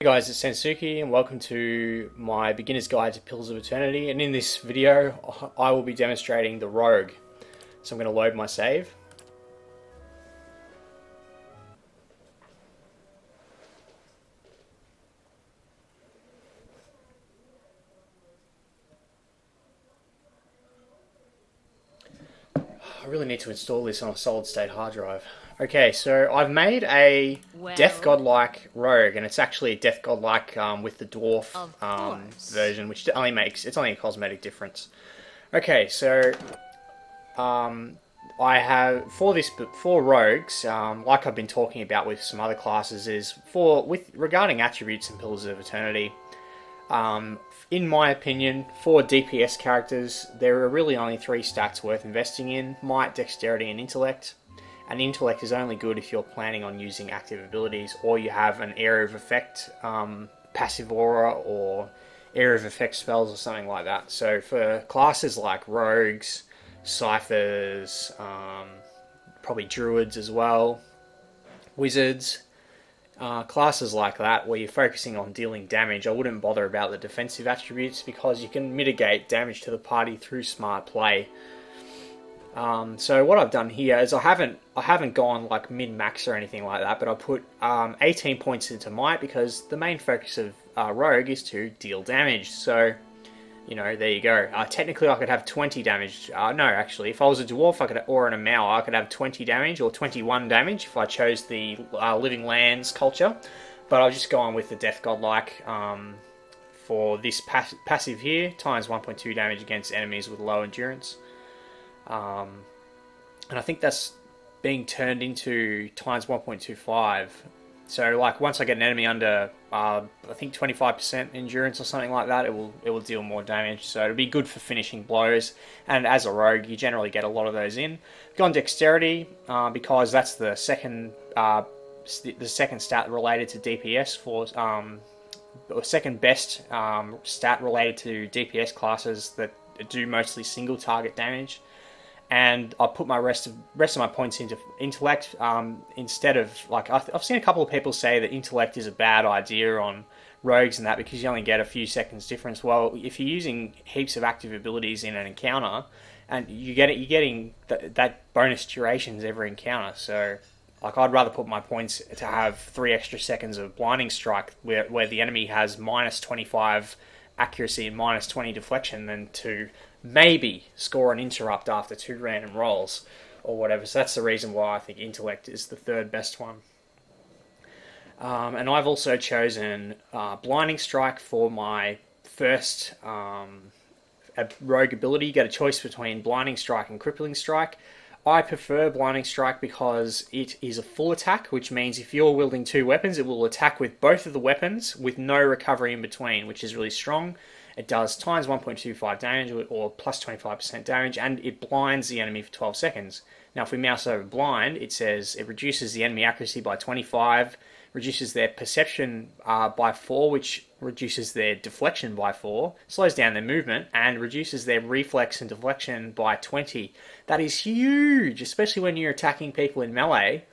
Hey guys, it's Sensuki and welcome to my beginner's guide to Pillars of Eternity, and in this video I will be demonstrating the Rogue. So I'm going to load my save. I really need to install this on a solid state hard drive. Okay, so I've made a Death Godlike Rogue, and it's actually a Death Godlike with the Dwarf version, which it's only a cosmetic difference. Okay, so I have for rogues, like I've been talking about with some other classes, is regarding attributes and Pillars of Eternity. In my opinion, for DPS characters, there are really only three stats worth investing in: Might, Dexterity, and Intellect. And Intellect is only good if you're planning on using active abilities, or you have an Area of Effect, Passive Aura, or Area of Effect spells, or something like that. So for classes like Rogues, Ciphers, probably Druids as well, Wizards, classes like that where you're focusing on dealing damage, I wouldn't bother about the defensive attributes because you can mitigate damage to the party through smart play. So what I've done here is I haven't gone like min-max or anything like that, but I put 18 points into Might because the main focus of Rogue is to deal damage. So, you know, there you go. Technically, I could have 20 damage. No, actually, if I was a dwarf, or an Amau, I could have 20 damage or 21 damage if I chose the Living Lands culture. But I'll just go on with the Death Godlike for this passive here, times 1.2 damage against enemies with low endurance. And I think that's being turned into times 1.25. So, like, once I get an enemy under, I think 25% endurance or something like that, it will deal more damage. So it'll be good for finishing blows. And as a rogue, you generally get a lot of those in. Go on Dexterity because that's the second stat related to DPS or second best stat related to DPS classes that do mostly single target damage. And I put my rest of my points into Intellect instead of, like, I've seen a couple of people say that Intellect is a bad idea on rogues and that because you only get a few seconds difference. Well, if you're using heaps of active abilities in an encounter, and you're getting that bonus durations every encounter. So, like, I'd rather put my points to have 3 extra seconds of Blinding Strike where the enemy has minus 25 accuracy and minus 20 deflection than to maybe score an interrupt after 2 random rolls or whatever. So that's the reason why I think Intellect is the third best one. And I've also chosen Blinding Strike for my first rogue ability. You get a choice between Blinding Strike and Crippling Strike. I prefer Blinding Strike because it is a full attack, which means if you're wielding 2 weapons, it will attack with both of the weapons with no recovery in between, which is really strong. It does times 1.25 damage or plus 25% damage, and it blinds the enemy for 12 seconds. Now, if we mouse over blind, it says it reduces the enemy accuracy by 25, reduces their perception by 4, which reduces their deflection by 4, slows down their movement, and reduces their reflex and deflection by 20. That is huge, especially when you're attacking people in melee,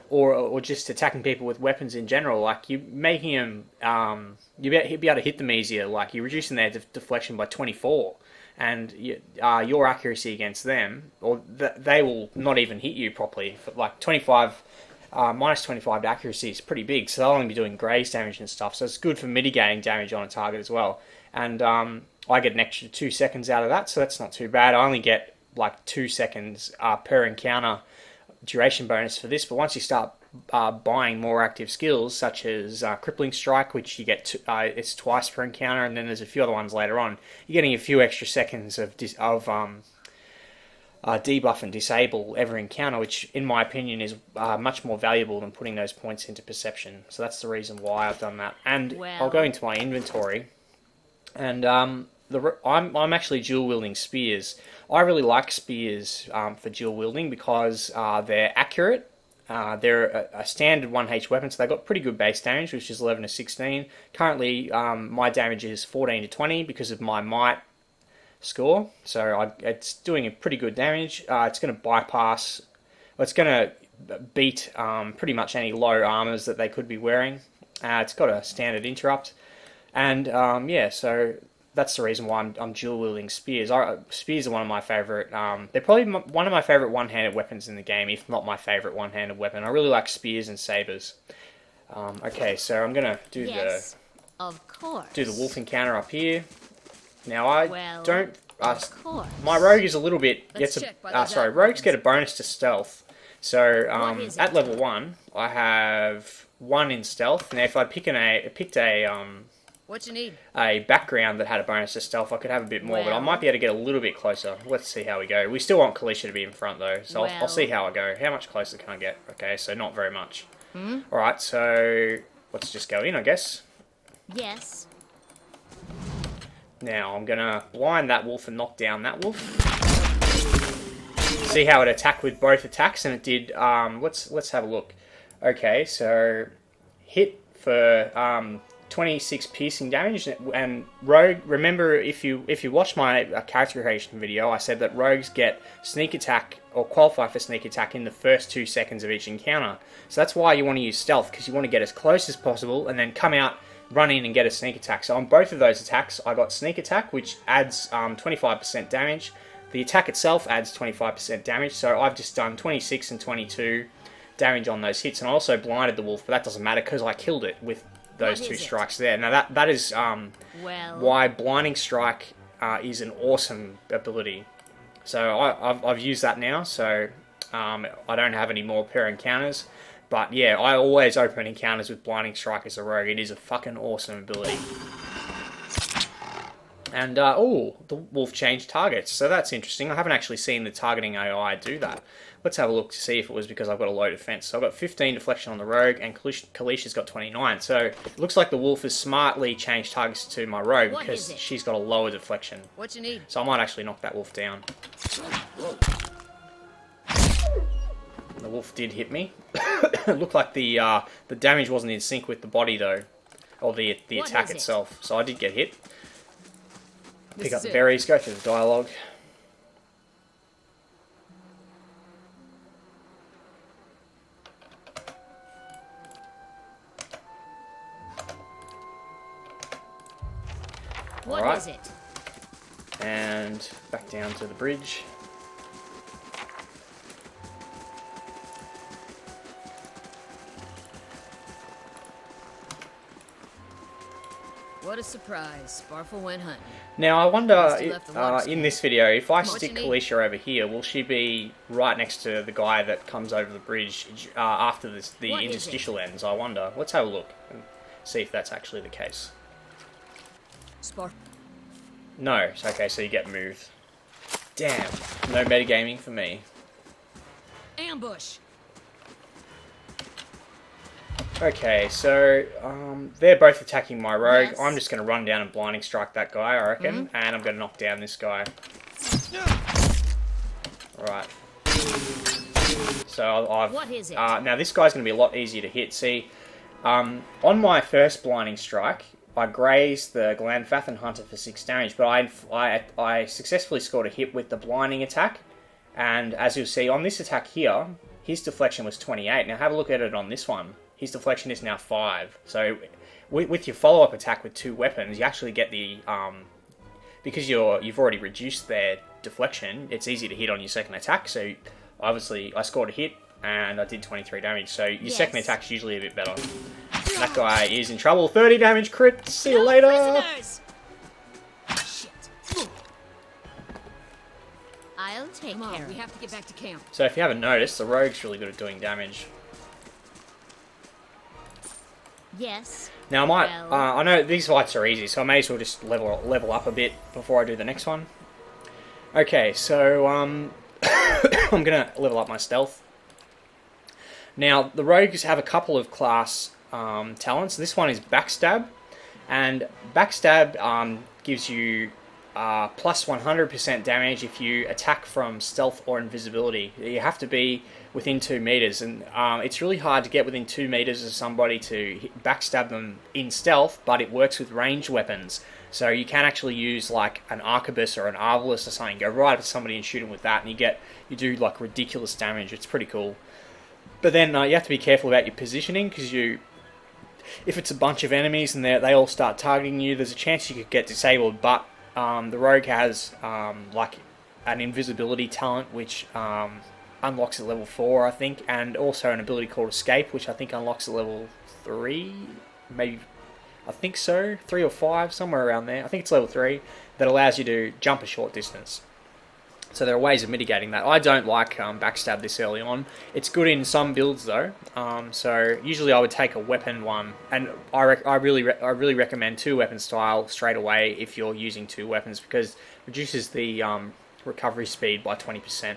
or just attacking people with weapons in general. Like, you're making them, you'll be able to hit them easier. Like, you're reducing their deflection by 24, and your accuracy against them, or they will not even hit you properly. Like 25, minus 25 to accuracy is pretty big, so they'll only be doing graze damage and stuff. So it's good for mitigating damage on a target as well. And I get an extra 2 seconds out of that, so that's not too bad. I only get like 2 seconds per encounter duration bonus for this, but once you start buying more active skills such as Crippling Strike, which you get it's twice per encounter, and then there's a few other ones later on, you're getting a few extra seconds of debuff and disable every encounter, which in my opinion is much more valuable than putting those points into Perception. So that's the reason why I've done that. And I'll go into my inventory, and I'm actually dual wielding spears. I really like spears for dual wielding because they're accurate. They're a standard 1H weapon, so they've got pretty good base damage, which is 11 to 16. Currently, my damage is 14 to 20 because of my Might score. So it's doing a pretty good damage. It's going to bypass. Well, it's going to beat pretty much any low armors that they could be wearing. It's got a standard interrupt, and yeah, so that's the reason why I'm dual wielding spears. Spears are one of my favorite. They're probably one of my favorite one-handed weapons in the game, if not my favorite one-handed weapon. I really like spears and sabers. Okay, so I'm gonna do Yes, of course. the wolf encounter up here. Now I Well, don't. Of course. My rogue is a little bit Let's gets check by a. those Sorry, other rogues get a weapons. bonus to stealth. So What is at it? level 1, I have 1 in stealth. Now if I picked What you need? a background that had a bonus to stealth, I could have a bit more, but I Well. might be able to get a little bit closer. Let's see how we go. We still want Kalisha to be in front though, so I'll Well. see how I go. How much closer can I get? Okay, so not very much. Alright, so let's just go in, I guess. Yes. Now I'm gonna blind that wolf and knock down that wolf. See how it attacked with both attacks, and it did. Let's have a look. Okay, so hit for 26 piercing damage, and rogue. Remember, if you watch my character creation video, I said that rogues get sneak attack or qualify for sneak attack in the first 2 seconds of each encounter. So that's why you want to use stealth, because you want to get as close as possible and then come out, run in and get a sneak attack. So on both of those attacks, I got sneak attack, which adds 25% damage. The attack itself adds 25% damage, so I've just done 26 and 22 damage on those hits, and I also blinded the wolf, but that doesn't matter because I killed it with those What 2 is it? strikes there. Now that is Well. why blinding strike is an awesome ability. So I've used that now, so I don't have any more pair encounters. But yeah, I always open encounters with blinding strike as a rogue. It is a fucking awesome ability. And, oh, the wolf changed targets, so that's interesting. I haven't actually seen the targeting AI do that. Let's have a look to see if it was because I've got a low defense. So I've got 15 deflection on the rogue, and Kalisha's got 29. So it looks like the wolf has smartly changed targets to my rogue What because is it? she's got a lower deflection. What you need? So I might actually knock that wolf down. The wolf did hit me. It looked like the damage wasn't in sync with the body though, or the What attack is it? itself. So I did get hit. Pick This up is the it. berries, go through the dialogue. What Alright. is it? And back down to the bridge. What a surprise. Sparfle went hunting. Now I wonder, Must have left the water in this video, if I Come on, what stick you need? Kalisha over here, will she be right next to the guy that comes over the bridge after the What is interstitial ends? I wonder. Let's have a look and see if that's actually the case. Sparfle. No, it's okay, so you get moved. Damn, no metagaming for me. Ambush. Okay, so they're both attacking my rogue. Yes. I'm just going to run down and blinding strike that guy, I reckon, and I'm going to knock down this guy. Alright. So I've... What is it? now this guy's going to be a lot easier to hit. See, on my first blinding strike, I grazed the Glanfathan Hunter for 6 damage, but I successfully scored a hit with the blinding attack, and as you'll see on this attack here, his deflection was 28. Now have a look at it on this one. His deflection is now 5. So with your follow-up attack with 2 weapons, you actually get the... because you've already reduced their deflection, it's easy to hit on your second attack, so obviously I scored a hit, and I did 23 damage, so your second Yes. attack's usually a bit better. That guy is in trouble. 30 damage crit. See you later. Prisoners. Shit. I'll take Come care on, of we it. have to get back to camp. So if you haven't noticed, the rogue's really good at doing damage. Yes. Now I might, Well- I know these fights are easy, so I may as well just level up a bit before I do the next one. Okay, so I'm gonna level up my stealth. Now the rogues have a couple of class talents. This one is backstab, and backstab gives you plus 100% damage if you attack from stealth or invisibility. You have to be within 2 meters, and it's really hard to get within 2 meters of somebody to backstab them in stealth, but it works with ranged weapons. So you can actually use like an arquebus or an arbalist or something, go right up to somebody and shoot them with that, and you do like ridiculous damage. It's pretty cool. But then you have to be careful about your positioning, because you if it's a bunch of enemies and they all start targeting you, there's a chance you could get disabled. But the rogue has like an invisibility talent, which unlocks at level 4, I think, and also an ability called Escape, which I think unlocks at level 3, maybe. I think so, 3 or 5, somewhere around there. I think it's level 3, that allows you to jump a short distance. So there are ways of mitigating that. I don't like backstab this early on. It's good in some builds though. So usually I would take a weapon one, and I really recommend 2 weapon style straight away if you're using 2 weapons, because it reduces the recovery speed by 20%,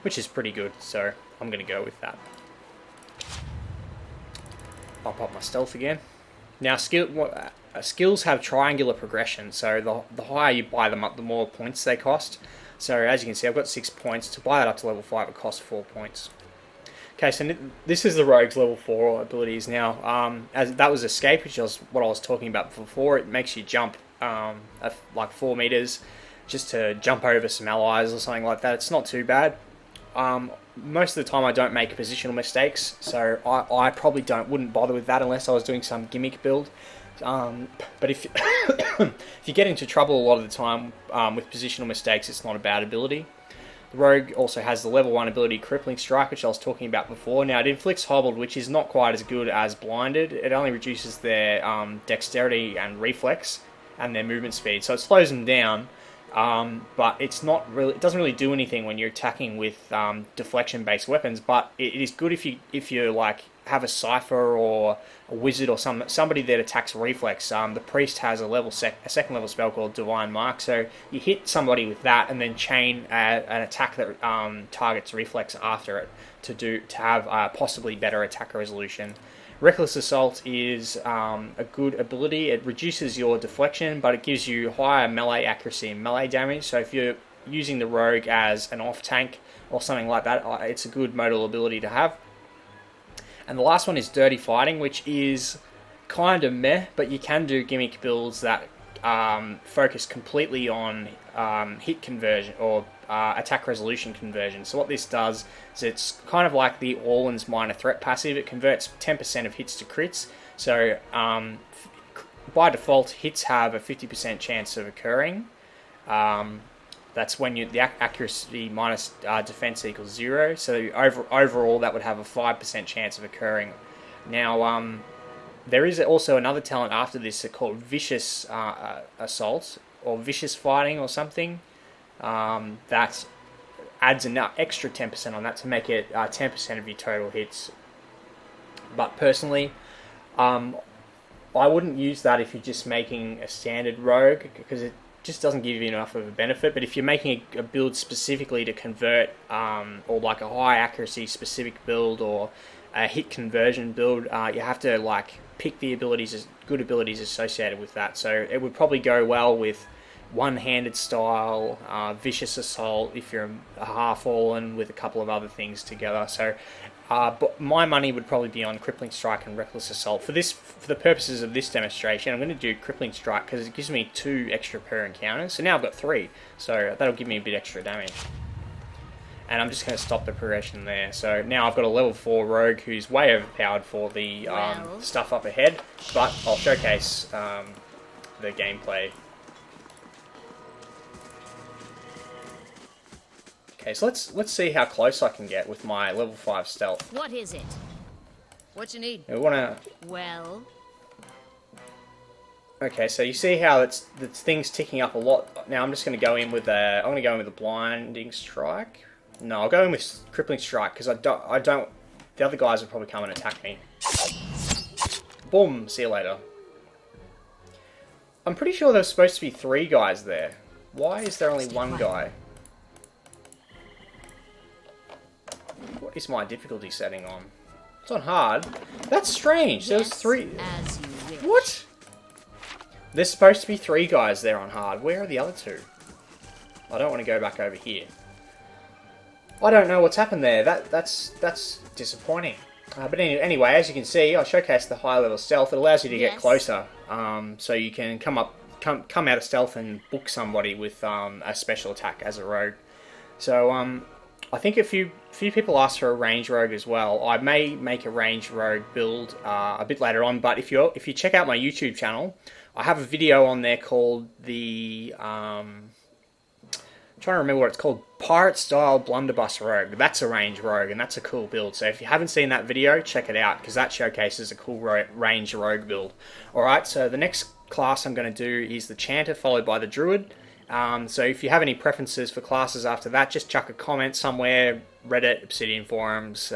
which is pretty good. So I'm going to go with that. I'll pop my stealth again. Now, skills have triangular progression, so the higher you buy them up, the more points they cost. So, as you can see, I've got 6 points. To buy that up to level 5, it costs 4 points. Okay, so this is the rogue's level 4 abilities. Now, as that was Escape, which was what I was talking about before. It makes you jump like 4 meters just to jump over some allies or something like that. It's not too bad. Most of the time I don't make positional mistakes, so I probably wouldn't bother with that unless I was doing some gimmick build. But if if you get into trouble a lot of the time with positional mistakes, it's not a bad ability. The rogue also has the level 1 ability Crippling Strike, which I was talking about before. Now it inflicts Hobbled, which is not quite as good as Blinded. It only reduces their dexterity and reflex and their movement speed, so it slows them down. But it's not really. It doesn't really do anything when you're attacking with deflection-based weapons. But it is good if you like have a Cypher or a Wizard or somebody that attacks reflex. The Priest has a second level spell called Divine Mark. So you hit somebody with that and then chain an attack that targets reflex after it to have possibly better attack resolution. Reckless Assault is a good ability. It reduces your deflection, but it gives you higher melee accuracy and melee damage. So if you're using the rogue as an off-tank or something like that, it's a good modal ability to have. And the last one is Dirty Fighting, which is kind of meh, but you can do gimmick builds that focus completely on hit conversion or attack resolution conversion. So what this does is it's kind of like the Orlan's Minor Threat passive. It converts 10% of hits to crits. So by default, hits have a 50% chance of occurring. That's when the accuracy minus defense equals 0. So overall, that would have a 5% chance of occurring. Now, there is also another talent after this called Vicious Assault or Vicious Fighting or something that adds an extra 10% on that to make it 10% of your total hits. But personally, I wouldn't use that if you're just making a standard rogue, because it just doesn't give you enough of a benefit. But if you're making a build specifically to convert, or like a high accuracy specific build or a hit conversion build, you have to like pick the good abilities associated with that. So it would probably go well with one-handed style, Vicious Assault if you're a half-Orlan with a couple of other things together. So but my money would probably be on Crippling Strike and Reckless Assault. For the purposes of this demonstration, I'm going to do Crippling Strike because it gives me 2 extra per encounter. So now I've got 3, so that'll give me a bit extra damage. And I'm just going to stop the progression there. So now I've got a level 4 rogue who's way overpowered for the stuff up ahead, but I'll showcase the gameplay. Okay, so let's see how close I can get with my level 5 stealth. What is it? What you need? We wanna. Well. Okay, so you see how it's the thing's ticking up a lot. Now I'm just going to go in with a. I'm going to go in with a blinding strike. No, I'll go in with crippling strike because I don't. The other guys will probably come and attack me. Boom. See you later. I'm pretty sure there's supposed to be 3 guys there. Why is there only 1 guy? What is my difficulty setting on? It's on hard. That's strange. There's 3. As you wish. What? There's supposed to be 3 guys there on hard. Where are the other 2? I don't want to go back over here. I don't know what's happened there. That's disappointing. But anyway, as you can see, I showcased the high level stealth. It allows you to get closer, so you can come out of stealth and book somebody with a special attack as a rogue. So I think a few people asked for a range rogue as well. I may make a range rogue build a bit later on, but if you check out my YouTube channel, I have a video on there called the trying to remember what it's called, Pirate Style Blunderbuss Rogue. That's a range rogue, and that's a cool build. So if you haven't seen that video, check it out, because that showcases a cool range rogue build. Alright, so the next class I'm going to do is the Chanter, followed by the Druid. So if you have any preferences for classes after that, just chuck a comment somewhere, Reddit, Obsidian forums,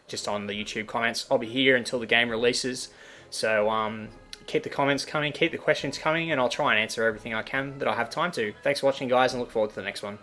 just on the YouTube comments. I'll be here until the game releases. So keep the comments coming, keep the questions coming, and I'll try and answer everything I can that I have time to. Thanks for watching, guys, and look forward to the next one.